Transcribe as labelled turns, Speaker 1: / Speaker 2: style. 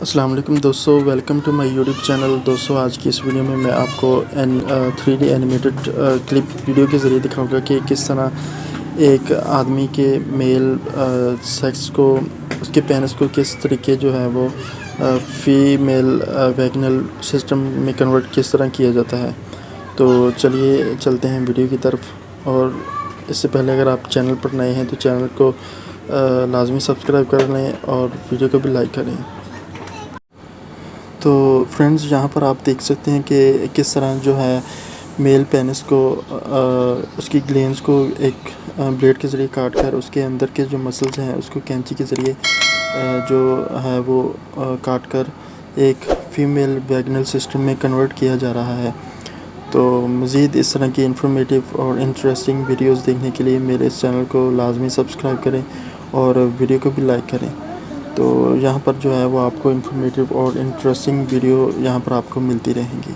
Speaker 1: अस्सलाम वालेकुम दोस्तों, welcome to my YouTube channel. दोस्तों आज की इस वीडियो में मैं आपको 3D एनिमेटेड क्लिप वीडियो के ज़रिए दिखाऊंगा कि किस तरह एक आदमी के मेल सेक्स को, उसके पेनिस को किस तरीके जो है वो फीमेल वैगिनल सिस्टम में कन्वर्ट किस तरह किया जाता है। तो चलिए चलते हैं वीडियो की तरफ। और इससे पहले अगर आप चैनल पर नए हैं तो चैनल को लाजमी सब्सक्राइब कर लें और वीडियो को भी लाइक करें। तो फ्रेंड्स, यहाँ पर आप देख सकते हैं कि किस तरह जो है मेल पेनिस को उसकी ग्लैंड्स को एक ब्लेड के ज़रिए काट कर उसके अंदर के जो मसल्स हैं उसको कैंची के ज़रिए जो है वो काट कर एक फ़ीमेल वैगिनल सिस्टम में कन्वर्ट किया जा रहा है। तो मज़ीद इस तरह की इन्फॉर्मेटिव और इंटरेस्टिंग वीडियोस देखने के लिए मेरे इस चैनल को लाजमी सब्सक्राइब करें और वीडियो को भी लाइक करें। तो यहाँ पर जो है वो आपको इन्फॉर्मेटिव और इंटरेस्टिंग वीडियो यहाँ पर आपको मिलती रहेंगी।